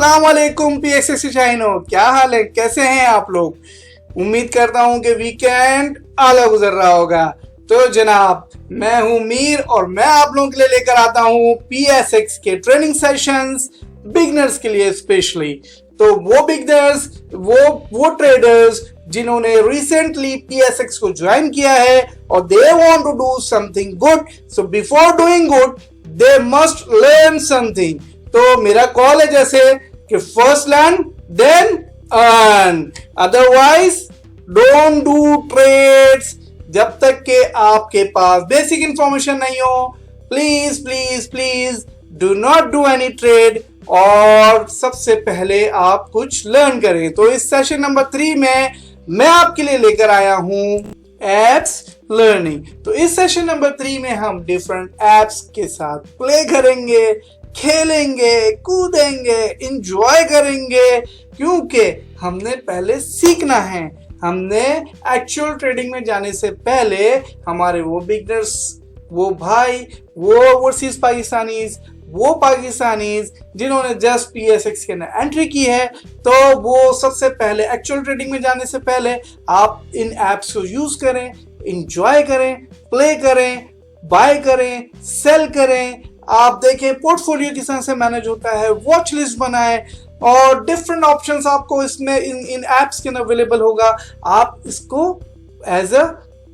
अस्सलाम वालेकुम PXX शाहीनो, क्या हाल है, कैसे हैं आप लोग। उम्मीद करता हूं कि वीकेंड आला गुजर रहा होगा। तो जनाब, मैं हूं मीर और मैं आप लोगों के लिए लेकर आता हूं PSX के ट्रेनिंग सेशंस बिगनर्स के लिए स्पेशली। तो वो बिगनर्स, वो ट्रेडर्स जिन्होंने रिसेंटली PSX को ज्वाइन किया है और they want to do something good, so before doing good they must learn something. तो मेरा कॉल है जैसे कि first learn then earn, otherwise don't do trades जब तक के आपके पास बेसिक इंफॉर्मेशन नहीं हो। Please please please do not do any trade और सबसे पहले आप कुछ लर्न करें। तो इस सेशन नंबर 3 में मैं आपके लिए लेकर आया हूं एप्स लर्निंग। तो इस सेशन नंबर 3 में हम डिफरेंट एप्स के साथ प्ले करेंगे, खेलेंगे, कूदेंगे, इंजॉय करेंगे, क्योंकि हमने पहले सीखना है। हमने एक्चुअल ट्रेडिंग में जाने से पहले हमारे वो बिगनर्स, वो भाई, वो ओवरसीज पाकिस्तानीज, वो पाकिस्तानीज जिन्होंने जस्ट PSX के अंदर एंट्री की है, तो वो सबसे पहले एक्चुअल ट्रेडिंग में जाने से पहले आप इन एप्स को यूज करें, इंजॉय करें, प्ले करें, बाय करें, सेल करें। आप देखें पोर्टफोलियो किस तरह से मैनेज होता है, वॉच लिस्ट बनाएं और डिफरेंट ऑप्शंस आपको इसमें इन एप्स के अंदर अवेलेबल होगा। आप इसको एज अ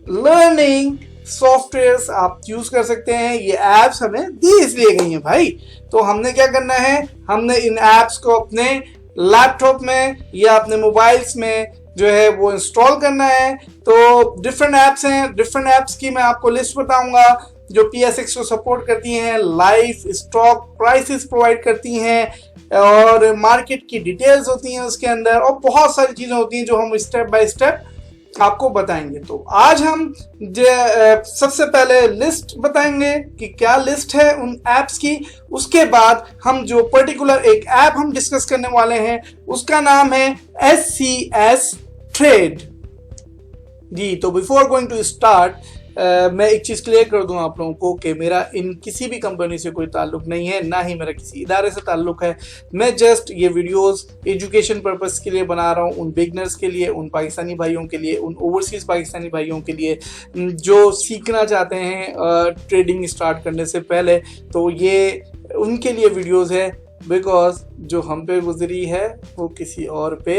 लर्निंग सॉफ्टवेयर्स आप यूज कर सकते हैं। ये एप्स हमें दी इसलिए गई हैं भाई। तो हमने क्या करना है, हमने इन एप्स को अपने लैपटॉप में या अपने मोबाइल्स में जो है वो इंस्टॉल करना है। तो डिफरेंट एप्स हैं, डिफरेंट एप्स की मैं आपको लिस्ट बताऊंगा जो PSX को सपोर्ट करती हैं, लाइव स्टॉक प्राइसेस प्रोवाइड करती हैं और मार्केट की डिटेल्स होती हैं उसके अंदर, और बहुत सारी चीजें होती हैं जो हम स्टेप बाय स्टेप आपको बताएंगे। तो आज हम सबसे पहले लिस्ट बताएंगे कि क्या लिस्ट है उन एप्स की। उसके बाद हम जो पर्टिकुलर एक ऐप हम डिस्कस करने वाले हैं उसका नाम है SCS ट्रेड। जी, तो बिफोर गोइंग टू स्टार्ट मैं एक चीज क्लियर कर दूं आप लोगों को कि मेरा इन किसी भी कंपनी से कोई ताल्लुक नहीं है, ना ही मेरा किसी इदारे से ताल्लुक है। मैं जस्ट ये वीडियोस एजुकेशन पर्पस के लिए बना रहा हूं, उन बिगनर्स के लिए, उन पाकिस्तानी भाइयों के लिए, उन ओवरसीज पाकिस्तानी भाइयों के लिए जो सीखना चाहते हैं ट्रेडिंग स्टार्ट करने से पहले। तो ये उनके लिए वीडियोज़ है, बिकॉज जो हम पे गुजरी है वो किसी और पे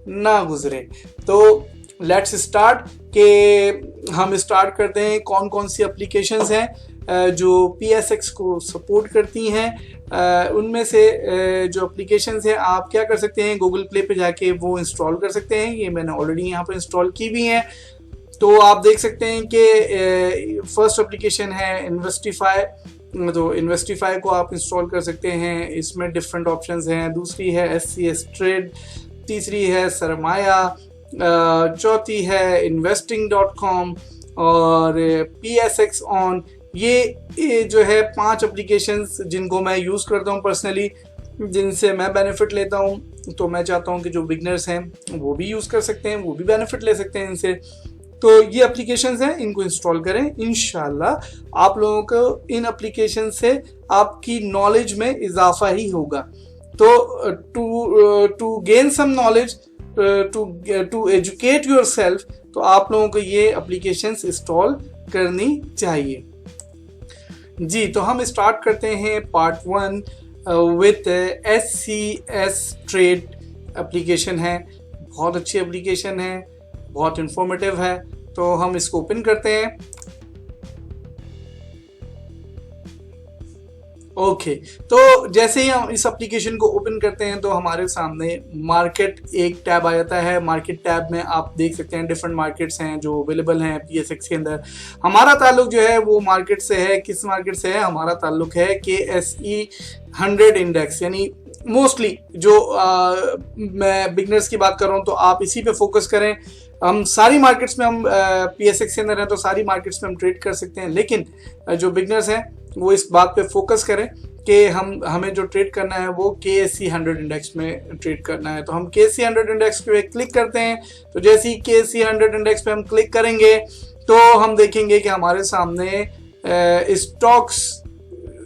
ना गुजरे। तो लेट्स स्टार्ट के हम स्टार्ट करते हैं कौन कौन सी एप्लीकेशंस हैं जो PSX को सपोर्ट करती हैं। उनमें से जो एप्लीकेशंस हैं आप क्या कर सकते हैं, गूगल प्ले पे जाके वो इंस्टॉल कर सकते हैं। ये मैंने ऑलरेडी यहाँ पर इंस्टॉल की भी हैं। तो आप देख सकते हैं कि फर्स्ट एप्लीकेशन है इन्वेस्टिफाई। तो इन्वेस्टिफाई को आप इंस्टॉल कर सकते हैं, इसमें डिफरेंट ऑप्शंस हैं। दूसरी है SCS ट्रेड, तीसरी है सरमाया, चौथी है investing.com और PSX ऑन। ये जो है 5 एप्लीकेशंस जिनको मैं यूज़ करता हूँ पर्सनली, जिनसे मैं बेनिफिट लेता हूँ। तो मैं चाहता हूँ कि जो बिगनर्स हैं वो भी यूज़ कर सकते हैं, वो भी बेनिफिट ले सकते हैं इनसे। तो ये एप्लीकेशंस हैं, इनको इंस्टॉल करें। इंशाल्लाह आप लोगों को इन एप्लीकेशन से आपकी नॉलेज में इजाफा ही होगा। तो to gain some knowledge, to educate yourself, तो आप लोगों को ये एप्लीकेशंस इंस्टॉल करनी चाहिए। जी, तो हम स्टार्ट करते हैं part 1 with SCS trade application है। बहुत अच्छी एप्लीकेशन है, बहुत इंफॉर्मेटिव है। तो हम इसको ओपन करते हैं। ओके, तो जैसे ही हम इस एप्लीकेशन को ओपन करते हैं तो हमारे सामने मार्केट एक टैब आ जाता है। मार्केट टैब में आप देख सकते हैं डिफरेंट मार्केट्स हैं जो अवेलेबल हैं PSX के अंदर। हमारा ताल्लुक जो है वो मार्केट से है। किस मार्केट से है? हमारा ताल्लुक है KSE 100 इंडेक्स, यानी मोस्टली जो मैं बिगनर्स की बात कर रहा हूँ तो आप इसी पे फोकस करें। हम सारी मार्केट्स में हम PSX के अंदर हैं तो सारी मार्केट्स में हम ट्रेड कर सकते हैं, लेकिन जो बिगनर्स हैं वो इस बात पे फोकस करें कि हमें जो ट्रेड करना है वो KSE 100 इंडेक्स में ट्रेड करना है। तो हम KSE 100 इंडेक्स पे क्लिक करते हैं। तो जैसे ही KSE 100 इंडेक्स पे हम क्लिक करेंगे तो हम देखेंगे कि हमारे सामने स्टॉक्स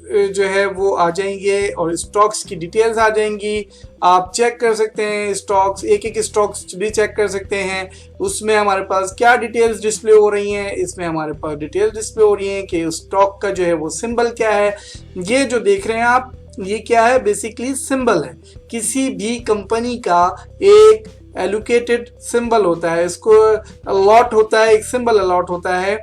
जो है वो आ जाएंगे और स्टॉक्स की डिटेल्स आ जाएंगी। आप चेक कर सकते हैं स्टॉक्स, एक एक स्टॉक्स भी चेक कर सकते हैं। उसमें हमारे पास क्या डिटेल्स डिस्प्ले हो रही हैं, इसमें हमारे पास डिटेल्स डिस्प्ले हो रही हैं कि स्टॉक का जो है वो सिंबल क्या है। ये जो देख रहे हैं आप, ये क्या है, बेसिकली सिंबल है। किसी भी कंपनी का एक एलोकेटेड सिंबल होता है, इसको अलॉट होता है, एक सिंबल अलॉट होता है।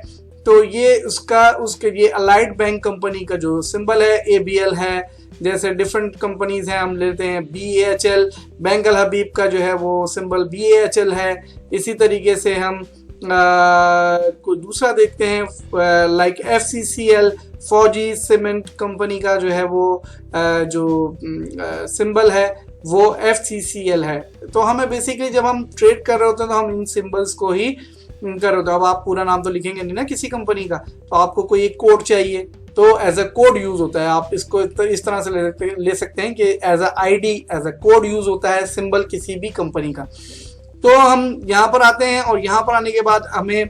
तो ये उसके ये अलाइड बैंक कंपनी का जो सिंबल है ABL है। जैसे डिफरेंट कंपनीज हैं, हम लेते हैं BAHL, बैंक अल हबीब का जो है वो सिंबल BAHL है। इसी तरीके से हम कोई दूसरा देखते हैं लाइक FCCL, फौजी सीमेंट कंपनी का जो है वो जो सिंबल है वो FCCL है। तो हमें बेसिकली जब हम ट्रेड कर रहे होते हैं तो हम इन सिंबल्स को ही कर रहे होते हैं। अब आप पूरा नाम तो लिखेंगे नहीं ना किसी कंपनी का, तो आपको कोई एक कोड चाहिए तो एज अ कोड यूज होता है। आप इसको इस तरह से ले सकते हैं कि as a ID, as a code use होता है सिंबल किसी भी कंपनी का। तो हम यहाँ पर आते हैं और यहाँ पर आने के बाद हमें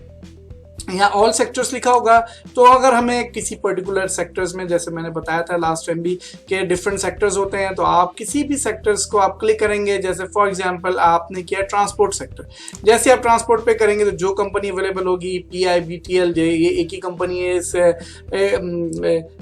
यहाँ ऑल सेक्टर्स लिखा होगा। तो अगर हमें किसी पर्टिकुलर सेक्टर्स में, जैसे मैंने बताया था लास्ट टाइम भी कि डिफरेंट सेक्टर्स होते हैं, तो आप किसी भी सेक्टर्स को आप क्लिक करेंगे। जैसे फॉर एग्जांपल आपने किया ट्रांसपोर्ट सेक्टर, जैसे आप ट्रांसपोर्ट पे करेंगे तो जो कंपनी अवेलेबल होगी PIBTL, ये एक ही कंपनी है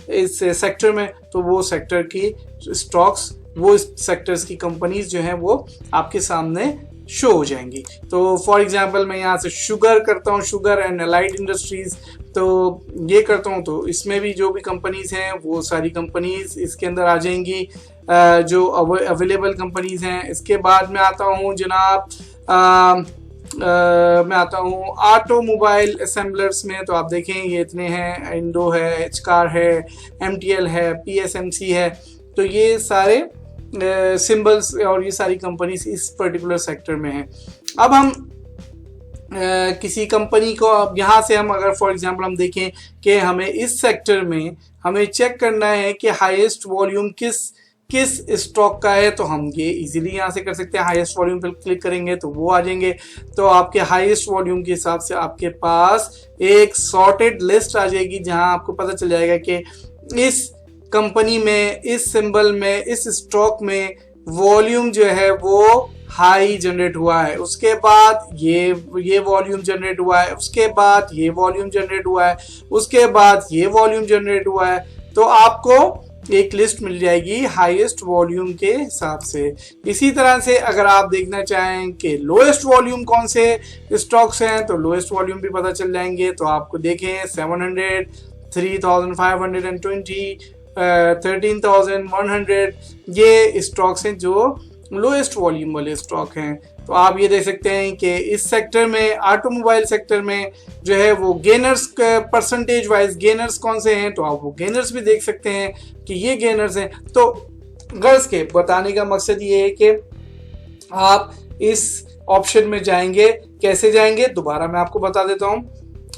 इस सेक्टर में, तो वो सेक्टर की स्टॉक्स, वो सेक्टर्स की कंपनीज जो हैं वो आपके सामने शो हो जाएंगी। तो फॉर एग्जांपल मैं यहाँ से शुगर करता हूँ, शुगर एंड अलाइड इंडस्ट्रीज, तो ये करता हूँ तो इसमें भी जो भी कंपनीज हैं वो सारी कंपनीज इसके अंदर आ जाएंगी जो अवेलेबल कंपनीज हैं। इसके बाद मैं आता हूँ जनाब मैं आता हूँ ऑटोमोबाइल असेंबलर्स में। तो आप देखें ये इतने हैं, इंडो है, एचकार है, MTL है, PSMC है। तो ये सारे सिंबल्स और ये सारी कंपनीज इस पर्टिकुलर सेक्टर में हैं। अब हम किसी कंपनी को, अब यहाँ से हम अगर फॉर एग्जांपल हम देखें कि हमें इस सेक्टर में हमें चेक करना है कि हाईएस्ट वॉल्यूम किस स्टॉक का है, तो हम ये इजीली यहाँ से कर सकते हैं। हाईएस्ट वॉल्यूम पर क्लिक करेंगे तो वो आ जाएंगे। तो आपके हाईएस्ट वॉल्यूम के हिसाब से आपके पास एक सॉर्टेड लिस्ट आ जाएगी जहाँ आपको पता चल जाएगा कि इस कंपनी में, इस सिंबल में, इस स्टॉक में वॉल्यूम जो है वो हाई जनरेट हुआ है, उसके बाद ये वॉल्यूम जनरेट हुआ है, उसके बाद ये वॉल्यूम जनरेट हुआ है, उसके बाद ये वॉल्यूम जनरेट हुआ है। तो आपको एक लिस्ट मिल जाएगी हाईएस्ट वॉल्यूम के हिसाब से। इसी तरह से अगर आप देखना चाहें कि लोएस्ट वॉल्यूम कौन से स्टॉक्स हैं, तो लोएस्ट वॉल्यूम भी पता चल जाएंगे। तो आपको देखें 700, 3520, 13,100 ये स्टॉक्स हैं जो लोएस्ट वॉल्यूम वाले स्टॉक हैं। तो आप ये देख सकते हैं कि इस सेक्टर में, ऑटोमोबाइल सेक्टर में जो है वो गेनर्स, परसेंटेज वाइज गेनर्स कौन से हैं, तो आप वो गेनर्स भी देख सकते हैं कि ये गेनर्स हैं। तो गर्ल्स के बताने का मकसद ये है कि आप इस ऑप्शन में जाएंगे, कैसे जाएंगे दोबारा मैं आपको बता देता हूँ।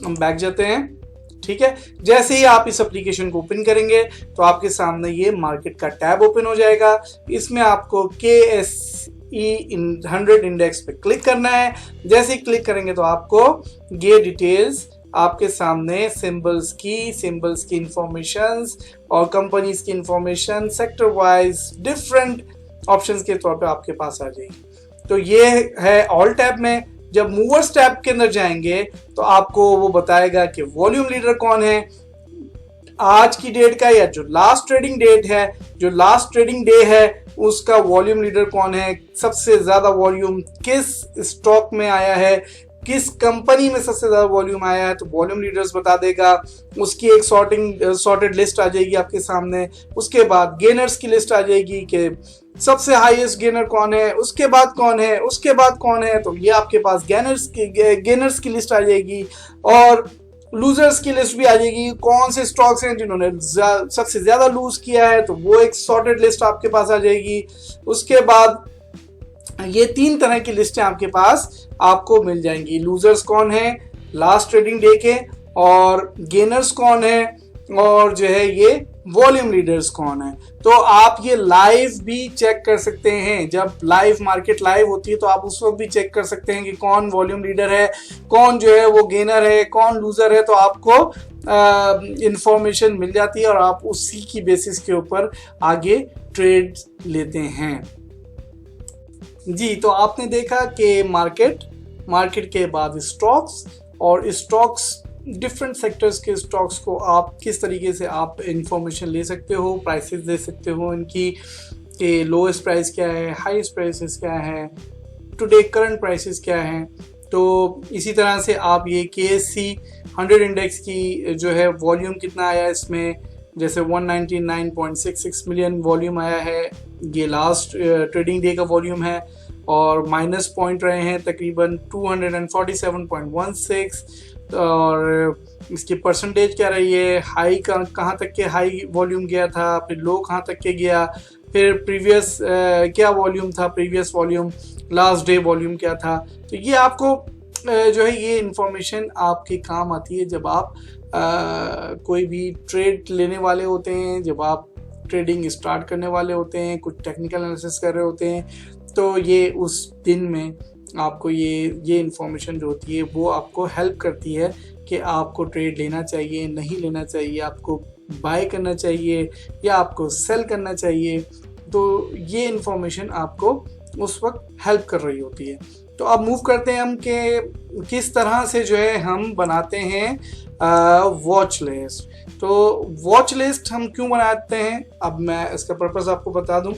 हम बैक जाते हैं, ठीक है। जैसे ही आप इस एप्लीकेशन को ओपन करेंगे तो आपके सामने ये मार्केट का टैब ओपन हो जाएगा। इसमें आपको KSE 100 इंडेक्स पे क्लिक करना है। जैसे ही क्लिक करेंगे तो आपको ये डिटेल्स आपके सामने सिंबल्स की इंफॉर्मेशंस और कंपनीज की information sector wise different options के तौर पे आपके पास आ जाएगी। तो ये है ऑल टैब में। जब मूवर्स टैब के अंदर जाएंगे तो आपको वो बताएगा कि वॉल्यूम लीडर कौन है आज की डेट का, या जो लास्ट ट्रेडिंग डेट है, जो लास्ट ट्रेडिंग डे है उसका वॉल्यूम लीडर कौन है, सबसे ज्यादा वॉल्यूम किस स्टॉक में आया है, किस कंपनी में सबसे ज्यादा वॉल्यूम आया है, तो वॉल्यूम लीडर्स बता देगा। उसकी एक सॉर्टेड लिस्ट आ जाएगी आपके सामने। उसके बाद गेनर्स की लिस्ट आ जाएगी कि सबसे हाईएस्ट गेनर कौन है, उसके बाद कौन है, उसके बाद कौन है। तो ये आपके पास गेनर्स की लिस्ट आ जाएगी और लूजर्स की लिस्ट भी आ जाएगी। कौन से स्टॉक्स हैं जिन्होंने सबसे ज्यादा लूज किया है, तो वो एक सॉर्टेड लिस्ट आपके पास आ जाएगी। उसके बाद ये 3 तरह की लिस्टें आपके पास आपको मिल जाएंगी। लूजर्स कौन है लास्ट ट्रेडिंग डे के, और गेनर्स कौन है, और जो है ये वॉल्यूम लीडर्स कौन है। तो आप ये लाइव भी चेक कर सकते हैं। जब लाइव मार्केट लाइव होती है तो आप उस वक्त भी चेक कर सकते हैं कि कौन वॉल्यूम लीडर है, कौन जो है वो गेनर है, कौन लूजर है। तो आपको इंफॉर्मेशन मिल जाती है और आप उसी की बेसिस के ऊपर आगे ट्रेड लेते हैं। जी, तो आपने देखा कि मार्केट के बाद स्टॉक्स, और स्टॉक्स डिफरेंट सेक्टर्स के स्टॉक्स को आप किस तरीके से आप इंफॉर्मेशन ले सकते हो, प्राइसेस दे सकते हो इनकी, कि लोएस्ट प्राइस क्या है, हाईएस्ट प्राइसेस क्या है, टुडे करंट प्राइसेस क्या हैं। तो इसी तरह से आप ये KSE 100 इंडेक्स की जो है वॉल्यूम कितना आया इसमें, जैसे 199.66 मिलियन वॉल्यूम आया है, ये लास्ट ट्रेडिंग डे का वॉल्यूम है, और माइनस पॉइंट रहे हैं तकरीबन 247.16, और इसकी परसेंटेज क्या रही है, हाई का कहाँ तक के हाई वॉल्यूम गया था, फिर लो कहाँ तक के गया, फिर प्रीवियस क्या वॉल्यूम था, previous volume, last day volume क्या था। तो ये आपको जो है ये इंफॉर्मेशन आपके काम आती है जब आप कोई भी ट्रेड लेने वाले होते हैं, जब आप ट्रेडिंग स्टार्ट करने वाले होते हैं, कुछ टेक्निकल एनालिसिस कर रहे होते हैं, तो ये उस दिन में आपको ये इंफॉर्मेशन जो होती है वो आपको हेल्प करती है कि आपको ट्रेड लेना चाहिए, नहीं लेना चाहिए, आपको बाय करना चाहिए या आपको सेल करना चाहिए। तो ये इंफॉर्मेशन आपको उस वक्त हेल्प कर रही होती है। तो अब मूव करते हैं हम कि किस तरह से जो है हम बनाते हैं वॉच लिस्ट। तो वॉच लिस्ट हम क्यों बनाते हैं, अब मैं इसका पर्पस आपको बता दूं।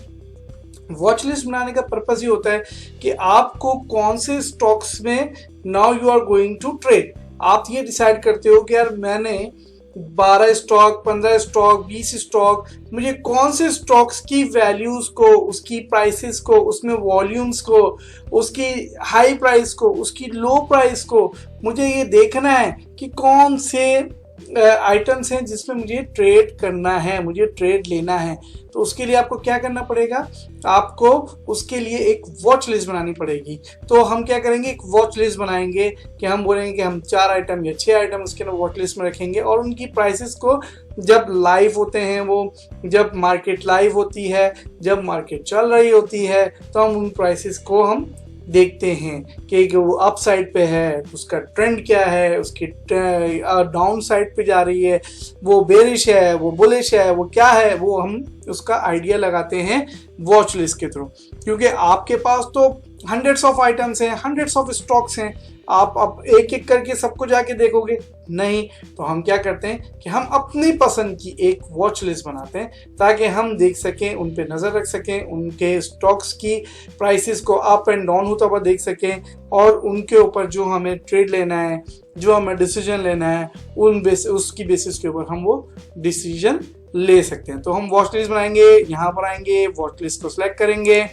वॉच लिस्ट बनाने का पर्पस ये होता है कि आपको कौन से स्टॉक्स में now you are going to trade. आप ये डिसाइड करते हो कि यार मैंने 12 स्टॉक, 15 स्टॉक, 20 स्टॉक, मुझे कौन से स्टॉक्स की वैल्यूज को, उसकी प्राइसेस को, उसमें वॉल्यूम्स को, उसकी हाई प्राइस को, उसकी लो प्राइस को, मुझे ये देखना है कि कौन से आइटम्स हैं जिसमें मुझे ट्रेड करना है, मुझे ट्रेड लेना है। तो उसके लिए आपको क्या करना पड़ेगा, आपको उसके लिए एक वॉच लिस्ट बनानी पड़ेगी। तो हम क्या करेंगे, एक वॉच लिस्ट बनाएंगे कि हम बोलेंगे कि हम 4 आइटम या 6 आइटम उसके अंदर वॉच लिस्ट में रखेंगे, और उनकी प्राइसेस को जब लाइव होते हैं, वो जब मार्केट लाइव होती है, जब मार्केट चल रही होती है, तो हम उन प्राइसेस को हम देखते हैं कि वो अप साइड पे है, उसका ट्रेंड क्या है, उसकी डाउन साइड पे जा रही है, वो बेरिश है, वो बुलिश है, वो क्या है, वो हम उसका आइडिया लगाते हैं वॉच लिस्ट के थ्रू। क्योंकि आपके पास तो हंड्रेड्स ऑफ आइटम्स हैं, हंड्रेड्स ऑफ स्टॉक्स हैं, आप अब एक एक करके सबको जाके देखोगे नहीं। तो हम क्या करते हैं कि हम अपनी पसंद की एक वॉच लिस्ट बनाते हैं ताकि हम देख सकें, उन पे नज़र रख सकें, उनके स्टॉक्स की प्राइसेस को अप एंड डाउन होता हुआ देख सकें, और उनके ऊपर जो हमें ट्रेड लेना है, जो हमें डिसीजन लेना है, उसकी बेसिस के ऊपर हम वो डिसीजन ले सकते हैं। तो हम वॉच लिस्ट बनाएंगे, यहाँ पर आएंगे, वॉच लिस्ट को सिलेक्ट करेंगे।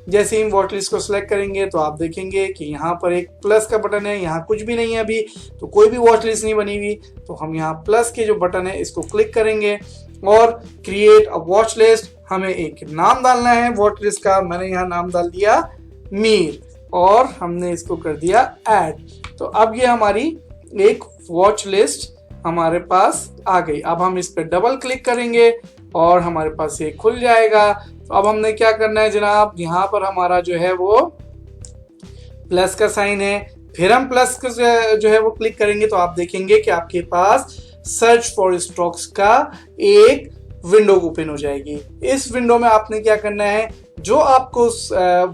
जैसे ही वॉच लिस्ट को सिलेक्ट करेंगे तो आप देखेंगे कि यहाँ पर एक प्लस का बटन है, यहाँ कुछ भी नहीं है अभी, तो कोई भी वॉच लिस्ट नहीं बनी हुई। तो हम यहाँ प्लस के जो बटन है इसको क्लिक करेंगे और क्रिएट अ वॉच लिस्ट, हमें एक नाम डालना है वॉच लिस्ट का। मैंने यहाँ नाम डाल दिया मीर, और हमने इसको कर दिया ऐड। तो अब ये हमारी एक वॉच लिस्ट हमारे पास आ गई। अब हम इस पर डबल क्लिक करेंगे और हमारे पास ये खुल जाएगा। तो अब हमने क्या करना है जनाब, यहाँ पर हमारा जो है वो प्लस का साइन है, फिर हम प्लस जो है वो क्लिक करेंगे तो आप देखेंगे कि आपके पास सर्च फॉर स्टॉक्स का एक विंडो ओपन हो जाएगी। इस विंडो में आपने क्या करना है, जो आपको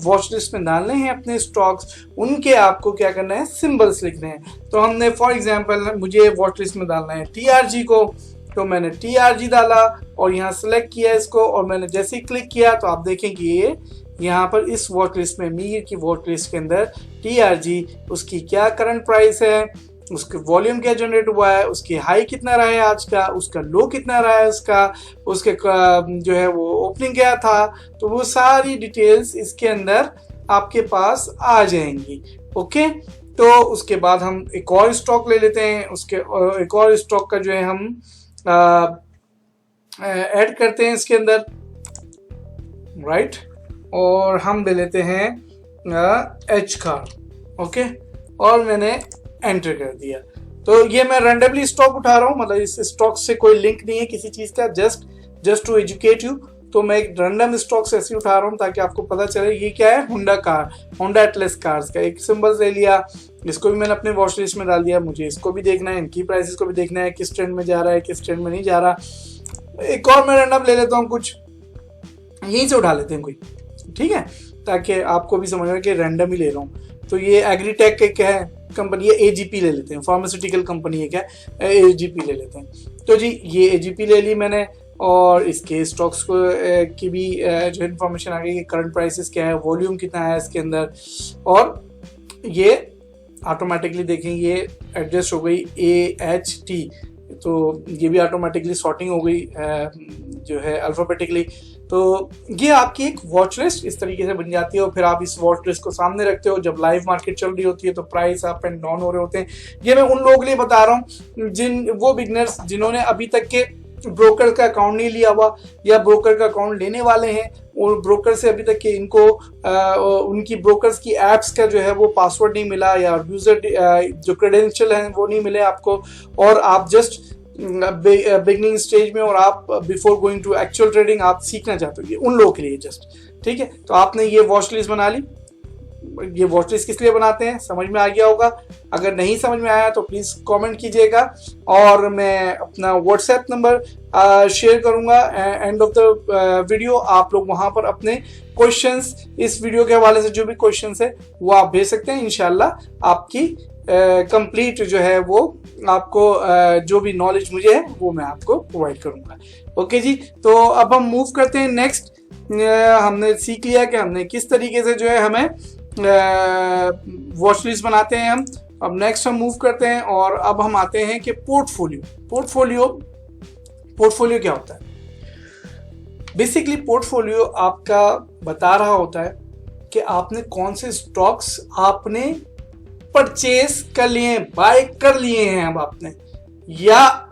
वॉच लिस्ट में डालने हैं अपने स्टॉक्स, उनके आपको क्या करना है, सिंबल्स लिखने हैं। तो हमने फॉर एग्जांपल मुझे वॉच लिस्ट में डालना है TRG को, तो मैंने TRG डाला और यहाँ सेलेक्ट किया इसको, और मैंने जैसे ही क्लिक किया तो आप देखें कि ये यहाँ पर इस वॉच लिस्ट में, मीर की वॉच लिस्ट के अंदर TRG, उसकी क्या करंट प्राइस है, उसके वॉल्यूम क्या जनरेट हुआ है, उसकी हाई कितना रहा है आज का, उसका लो कितना रहा है उसके जो है वो ओपनिंग क्या था, तो वो सारी डिटेल्स इसके अंदर आपके पास आ जाएंगी। ओके, तो उसके बाद हम एक और स्टॉक ले लेते हैं, उसके एक और स्टॉक का जो है हम ऐड करते हैं इसके अंदर, राइट, और हम ले लेते हैं एच कार। ओके, और मैंने एंटर कर दिया। तो ये मैं रैंडमली स्टॉक उठा रहा हूँ, मतलब इस स्टॉक से कोई लिंक नहीं है किसी चीज़ का, जस्ट टू एजुकेट यू। तो मैं एक रैंडम स्टॉक्स ऐसे उठा रहा हूँ ताकि आपको पता चले। ये क्या है, Honda car, Honda Atlas cars का एक सिंबल ले लिया, इसको भी मैंने अपने वॉच लिस्ट में डाल दिया। मुझे इसको भी देखना है, इनकी प्राइसेस को भी देखना है, किस ट्रेंड में जा रहा है, किस ट्रेंड में नहीं जा रहा। एक और मैं रैंडम ले लेता हूँ, कुछ यहीं से उठा लेते हैं कोई, ठीक है, ताकि आपको भी समझ में कि रैंडम ही ले रहा हूँ। तो ये एग्रीटेक के क्या है कंपनी है, एजीपी ले लेते हैं, फार्मास्यूटिकल कंपनी है क्या, एजीपी ले लेते हैं। तो जी ये एजीपी ले ली मैंने, और इसके स्टॉक्स को की भी जो इन्फॉर्मेशन आ गई कि करंट प्राइसेस क्या है, वॉल्यूम कितना है इसके अंदर, और ये ऑटोमेटिकली देखें ये एडजस्ट हो गई AHT, तो ये भी ऑटोमेटिकली सॉर्टिंग हो गई जो है अल्फ़ाबेटिकली। तो ये आपकी एक वॉच लिस्ट इस तरीके से बन जाती है, और फिर आप इस वॉच लिस्ट को सामने रखते हो जब लाइव मार्केट चल रही होती है, तो प्राइस अप एंड डाउन हो रहे होते हैं। ये मैं उन लोगों के लिए बता रहा हूँ वो बिगनर्स जिन्होंने अभी तक के ब्रोकर का अकाउंट नहीं लिया हुआ, या ब्रोकर का अकाउंट लेने वाले हैं और ब्रोकर से अभी तक के इनको उनकी ब्रोकर्स की एप्स का जो है वो पासवर्ड नहीं मिला, या यूजर जो क्रेडेंशियल हैं वो नहीं मिले आपको, और आप जस्ट बिगनिंग स्टेज में, और आप before going to actual trading आप सीखना चाहते हो, ये उन लोगों के लिए जस्ट, ठीक है। तो आपने ये वॉच लिस्ट बना ली। ये वॉच लिस्ट किस लिए बनाते हैं समझ में आ गया होगा। अगर नहीं समझ में आया तो प्लीज़ कमेंट कीजिएगा, और मैं अपना व्हाट्सएप नंबर शेयर करूंगा एंड ऑफ द वीडियो। आप लोग वहां पर अपने क्वेश्चंस इस वीडियो के हवाले से जो भी क्वेश्चंस है वो आप भेज सकते हैं। इंशाल्लाह आपकी कंप्लीट जो है वो आपको जो भी नॉलेज मुझे है वो मैं आपको प्रोवाइड करूंगा। ओके जी, तो अब हम मूव करते हैं नेक्स्ट। हमने सीख लिया कि हमने किस तरीके से जो है हमें वॉच लिस्ट बनाते हैं हम। अब नेक्स्ट हम मूव करते हैं, और अब हम आते हैं कि पोर्टफोलियो क्या होता है। बेसिकली पोर्टफोलियो आपका बता रहा होता है कि आपने कौन से स्टॉक्स आपने परचेज कर लिए, बाय कर लिए हैं अब आपने, या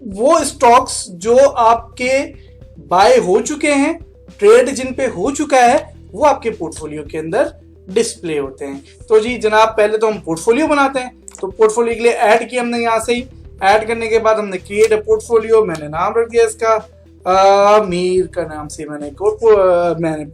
वो स्टॉक्स जो आपके बाय हो चुके हैं, ट्रेड जिन पे हो चुका है, वो आपके पोर्टफोलियो के अंदर डिस्प्ले होते हैं। तो जी जनाब पहले तो हम पोर्टफोलियो बनाते हैं। तो पोर्टफोलियो के लिए ऐड किया हमने, यहाँ से ही ऐड करने के बाद हमने क्रिएट अ पोर्टफोलियो, मैंने नाम रख दिया इसका मीर का नाम से मैंने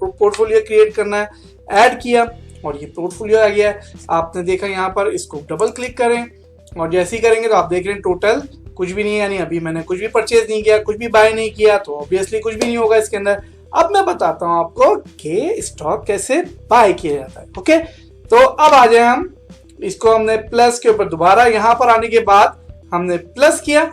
पोर्टफोलियो क्रिएट करना है, ऐड किया और ये पोर्टफोलियो आ गया। आपने देखा यहाँ पर, इसको डबल क्लिक करें और जैसे ही करेंगे तो आप देख रहे हैं टोटल कुछ भी नहीं है, यानी अभी मैंने कुछ भी परचेज नहीं किया, कुछ भी बाय नहीं किया, तो ऑब्वियसली कुछ भी नहीं होगा इसके अंदर। अब मैं बताता हूं आपको कि स्टॉक कैसे बाय किया जाता है। ओके, तो अब आ जाए हम, इसको हमने प्लस के ऊपर दोबारा यहां पर आने के बाद हमने प्लस किया।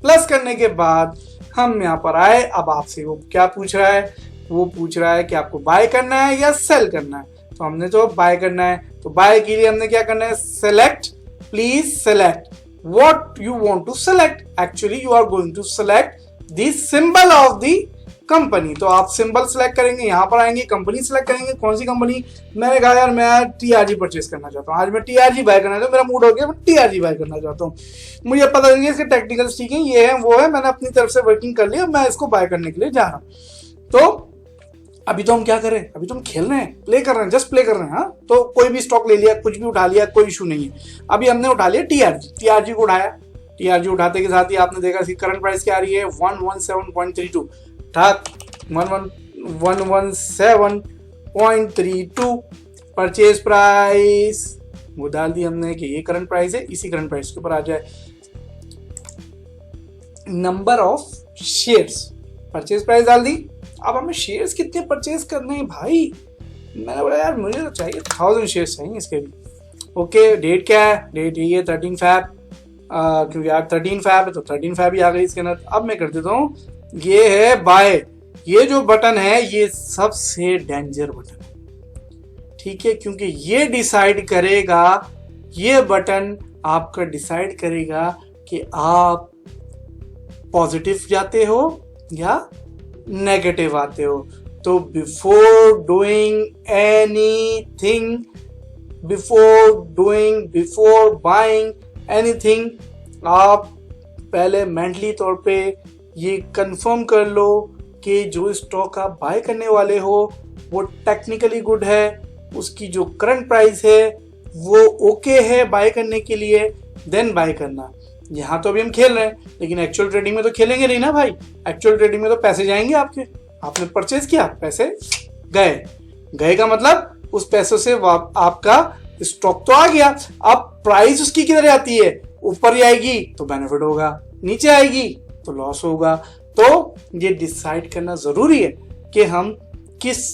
प्लस करने के बाद हम यहां पर आए। अब आपसे वो क्या पूछ रहा है, वो पूछ रहा है कि आपको बाय करना है या सेल करना है। तो हमने तो बाय करना है, तो बाय के लिए हमने क्या करना है, select, please select what you want to select. Actually you are going to select the symbol of the company. तो आप सिंबल सेलेक्ट करेंगे, यहाँ पर आएंगे, कंपनी सेलेक्ट करेंगे, कौन सी कंपनी। मैंने कहा यार मैं टीआरजी परचेस करना चाहता हूँ, आज मैं टीआरजी बाय करना चाहता हूँ, मेरा मूड हो गया मैं टीआरजी बाय करना चाहता हूँ। मुझे पता नहीं है इसके टेक्निकल्स ठीक है, ये है वो है, मैंने अपनी तरफ से वर्किंग कर लिया, मैं इसको बाय करने के लिए जा रहा हूँ। तो अभी तो हम क्या करें, अभी तो हम खेल रहे हैं, प्ले कर रहे हैं, जस्ट प्ले कर रहे हैं। हाँ, तो कोई भी स्टॉक ले लिया, कुछ भी उठा लिया, कोई इशू नहीं है। अभी हमने उठा लिया टीआरजी को उठाया। टीआरजी उठाते के साथ ही आपने देखा इसकी करंट प्राइस क्या आ रही है, 117.32, ठाक 117.32 परचेज प्राइस वो डाल दी हमने कि ये करंट प्राइस है, इसी करंट प्राइस के ऊपर आ जाए number of shares, purchase price डाल दी। अब हमें शेयर्स कितने परचेज करने हैं भाई, मैंने बोला यार मुझे तो चाहिए 1000 शेयर्स चाहिए इसके भी। ओके, डेट क्या है, डेट ये 13 फैब, क्योंकि यार 13 फैब है तो 13 फैब ही आ गई इसके अंदर। अब मैं कर देता हूँ, ये है बाय। ये जो बटन है ये सबसे डेंजर बटन है, ठीक है, क्योंकि ये डिसाइड करेगा, ये बटन आपका डिसाइड करेगा कि आप पॉजिटिव जाते हो या नेगेटिव आते हो। तो बिफोर बाइंग एनीथिंग आप पहले मेंटली तौर पे ये कंफर्म कर लो कि जो स्टॉक आप बाय करने वाले हो वो टेक्निकली गुड है, उसकी जो करंट प्राइस है वो ओके है बाय करने के लिए, देन बाय करना। यहाँ तो अभी हम खेल रहे हैं, लेकिन एक्चुअल ट्रेडिंग में तो खेलेंगे नहीं ना भाई। एक्चुअल ट्रेडिंग में तो पैसे जाएंगे आपके, आपने परचेज किया, पैसे गए, गए का मतलब उस पैसों से आपका स्टॉक तो आ गया। अब प्राइस उसकी किधर जाती है, ऊपर जाएगी तो बेनिफिट होगा, नीचे आएगी तो लॉस होगा। तो ये डिसाइड करना जरूरी है कि हम किस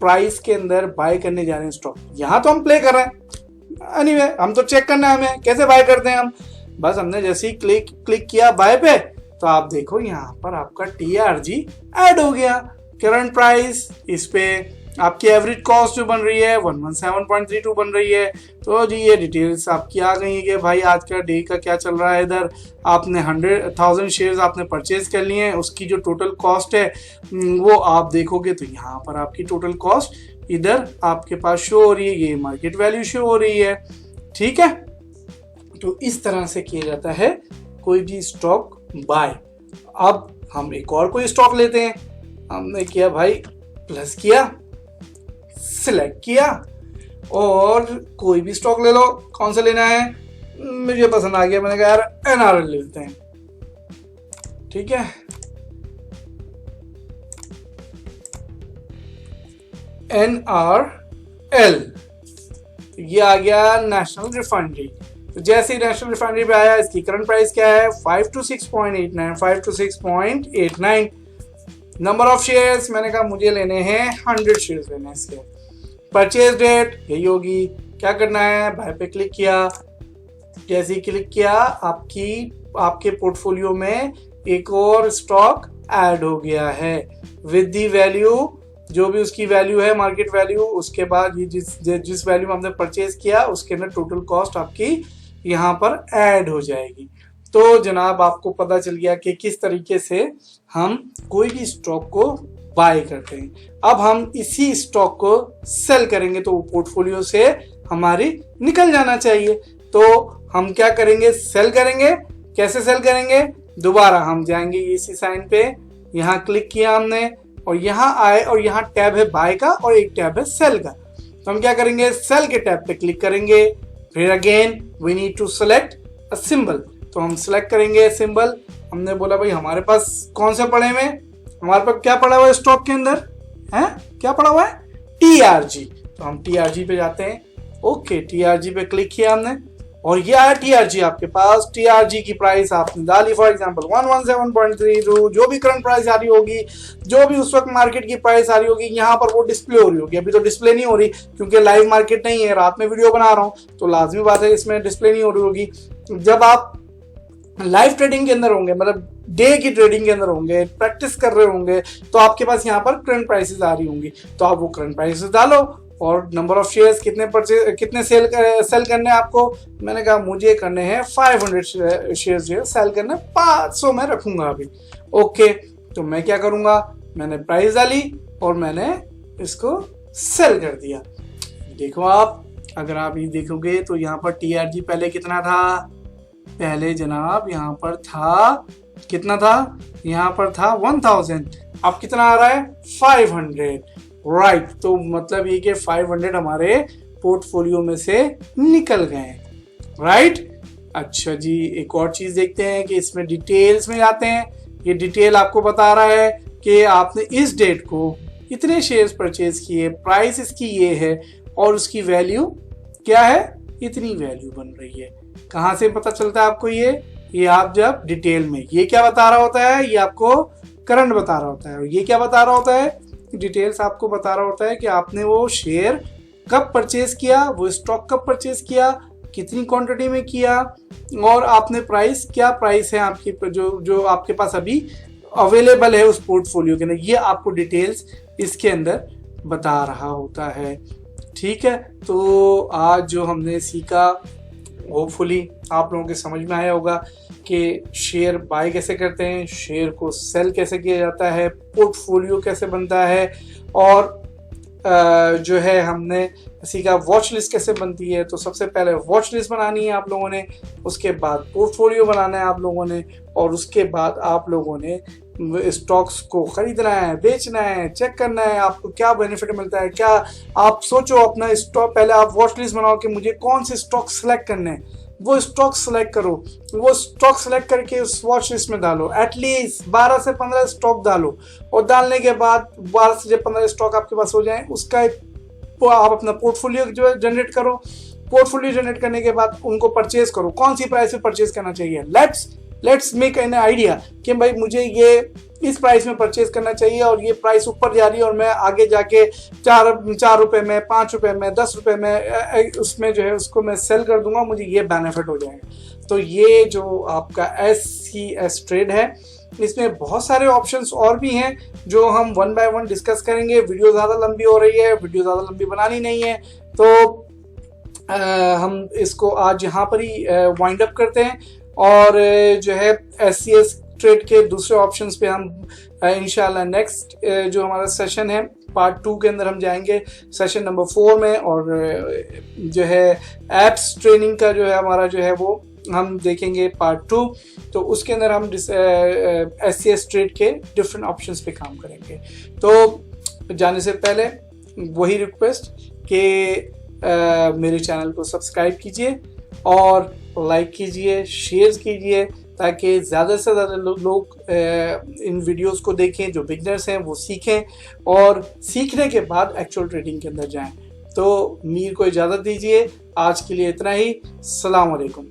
प्राइस के अंदर बाय करने जा रहे हैं स्टॉक। यहां तो हम प्ले कर रहे हैं, एनीवे हम तो चेक करना है हमें कैसे बाय करते हैं हम। बस हमने जैसे ही क्लिक किया बाय पे, तो आप देखो यहाँ पर आपका TRG ऐड हो गया। करंट प्राइस, इस पे आपकी एवरेज कॉस्ट जो बन रही है 117.32 बन रही है। तो जी ये डिटेल्स आपकी आ गई है कि भाई आज का डे का क्या चल रहा है। इधर आपने 100,000 शेयर्स आपने परचेज कर लिए हैं, उसकी जो टोटल कॉस्ट है वो आप देखोगे तो यहाँ पर आपकी टोटल कॉस्ट इधर आपके पास शो हो रही है, ये मार्केट वैल्यू शो हो रही है। ठीक है, तो इस तरह से किया जाता है कोई भी स्टॉक बाय। अब हम एक और कोई स्टॉक लेते हैं, हमने किया भाई प्लस किया, सिलेक्ट किया और कोई भी स्टॉक ले लो। कौन सा लेना है, मुझे पसंद आ गया, मैंने कहा यार NRL लेते हैं। ठीक है, NRL ये आ गया नेशनल रिफाइनरी। तो जैसे ही नेशनल रिफाइनरी पे आया, इसकी करंट प्राइस क्या है 526.89, 526.89। नंबर ऑफ शेयर्स मैंने कहा मुझे लेने हैं 100 शेयर्स लेने हैं इसके। परचेज डेट यही होगी, क्या करना है, बाय पे क्लिक किया। जैसे ही क्लिक किया आपके पोर्टफोलियो में एक और स्टॉक ऐड हो गया है विद दी वैल्यू, जो भी उसकी वैल्यू है मार्केट वैल्यू, उसके बाद ये जिस वैल्यू में आपने परचेज किया उसके अंदर टोटल कॉस्ट आपकी यहाँ पर ऐड हो जाएगी। तो जनाब आपको पता चल गया कि किस तरीके से हम कोई भी स्टॉक को बाय करते हैं। अब हम इसी स्टॉक को सेल करेंगे तो पोर्टफोलियो से हमारी निकल जाना चाहिए। तो हम क्या करेंगे, सेल करेंगे। कैसे सेल करेंगे, दोबारा हम जाएंगे इसी साइन पे, यहाँ क्लिक किया हमने और यहाँ आए और यहाँ टैब है बाय का और एक टैब है सेल का। तो हम क्या करेंगे, सेल के टैब पे क्लिक करेंगे। फिर again we need to select a symbol, तो हम सेलेक्ट करेंगे सिंबल। हमने बोला भाई हमारे पास कौन से पड़े हुए, हमारे पास क्या पड़ा हुआ है स्टॉक के अंदर है, क्या पड़ा हुआ है TRG। तो हम TRG पे जाते हैं। ओके, TRG पे क्लिक किया हमने और ये आया TRG आपके पास। TRG की प्राइस आपने डाली फॉर एग्जांपल 117.32, जो भी करंट प्राइस आ रही होगी, जो भी उस वक्त मार्केट की प्राइस आ रही होगी, यहाँ पर वो डिस्प्ले हो रही होगी। अभी तो डिस्प्ले नहीं हो रही क्योंकि लाइव मार्केट नहीं है, रात में वीडियो बना रहा हूँ तो लाजमी बात है इसमें डिस्प्ले नहीं हो रही होगी। जब आप लाइव ट्रेडिंग के अंदर होंगे, मतलब डे की ट्रेडिंग के अंदर होंगे, प्रैक्टिस कर रहे होंगे, तो आपके पास यहाँ पर करंट प्राइसेस आ रही होंगी। तो आप वो करंट प्राइसेस डालो और नंबर ऑफ शेयर्स कितने सेल करने हैं आपको। मैंने कहा मुझे करने हैं 500 शेयर्स जो है सेल करने, 500 में रखूंगा अभी। ओके, तो मैं क्या करूंगा, मैंने प्राइस डाली और मैंने इसको सेल कर दिया। देखो आप, अगर आप ये देखोगे तो यहाँ पर TRG पहले कितना था, पहले जनाब यहाँ पर था, कितना था, यहाँ पर था 1000, अब कितना आ रहा है 500। राइट, तो मतलब ये कि 500 हमारे पोर्टफोलियो में से निकल गए। राइट, अच्छा जी, एक और चीज देखते हैं कि इसमें डिटेल्स में जाते हैं। ये डिटेल आपको बता रहा है कि आपने इस डेट को इतने शेयर्स परचेज किए, प्राइस इसकी ये है और उसकी वैल्यू क्या है, इतनी वैल्यू बन रही है। कहाँ से पता चलता है आपको ये आप जब डिटेल में, ये क्या बता रहा होता है, ये आपको करंट बता रहा होता है और ये क्या बता रहा होता है, डिटेल्स आपको बता रहा होता है कि आपने वो शेयर कब परचेज किया, वो स्टॉक कब परचेज किया, कितनी क्वांटिटी में किया और आपने प्राइस, क्या प्राइस है आपकी जो आपके पास अभी अवेलेबल है उस पोर्टफोलियो के अंदर, ये आपको डिटेल्स इसके अंदर बता रहा होता है। ठीक है, तो आज जो हमने सीखा होपफुली आप लोगों के समझ में आया होगा कि शेयर बाय कैसे करते हैं, शेयर को सेल कैसे किया जाता है, पोर्टफोलियो कैसे बनता है और जो है हमने सीखा वॉच लिस्ट कैसे बनती है। तो सबसे पहले वॉच लिस्ट बनानी है आप लोगों ने, उसके बाद पोर्टफोलियो बनाना है आप लोगों ने और उसके बाद आप लोगों ने स्टॉक्स को खरीदना है, बेचना है, चेक करना है आपको क्या बेनिफिट मिलता है। क्या आप सोचो अपना स्टॉक, पहले आप वॉच लिस्ट बनाओ कि मुझे कौन से स्टॉक सेलेक्ट करने हैं। वो स्टॉक सेलेक्ट करो, वो स्टॉक सेलेक्ट करके उस वॉच लिस्ट में डालो, एटलीस्ट 12 से 15 स्टॉक डालो, और डालने के बाद 12 से जब 15 स्टॉक आपके पास हो जाए उसका आप अपना पोर्टफोलियो जो है जनरेट करो। पोर्टफोलियो जनरेट करने के बाद उनको परचेज करो, कौन सी प्राइस में परचेज करना चाहिए। लेट्स मेक एन आइडिया कि भाई मुझे ये इस प्राइस में परचेज करना चाहिए और ये प्राइस ऊपर जा रही है और मैं आगे जाके 4 रुपए में, 5 रुपए में, 10 रुपए में उसमें जो है उसको मैं सेल कर दूंगा, मुझे ये बेनिफिट हो जाएगा। तो ये जो आपका SCS ट्रेड है, इसमें बहुत सारे ऑप्शंस और भी हैं जो हम वन बाय वन डिस्कस करेंगे। वीडियो ज़्यादा लंबी हो रही है, वीडियो ज़्यादा लंबी बनानी नहीं है, तो हम इसको आज यहाँ पर ही वाइंड अप करते हैं और जो है SCS ट्रेड के दूसरे ऑप्शंस पे हम इंशाल्लाह नेक्स्ट जो हमारा सेशन है पार्ट 2 के अंदर हम जाएंगे सेशन नंबर 4 में, और जो है एप्स ट्रेनिंग का जो है हमारा जो है वो हम देखेंगे पार्ट 2। तो उसके अंदर हम SCS ट्रेड के डिफरेंट ऑप्शंस पे काम करेंगे। तो जाने से पहले वही रिक्वेस्ट कि मेरे चैनल को सब्सक्राइब कीजिए और लाइक कीजिए, शेयर कीजिए, ताकि ज़्यादा से ज़्यादा लोग इन वीडियोस को देखें, जो बिगनर्स हैं वो सीखें और सीखने के बाद एक्चुअल ट्रेडिंग के अंदर जाएं। तो मीर को इजाज़त दीजिए, आज के लिए इतना ही। अस्सलाम वालेकुम।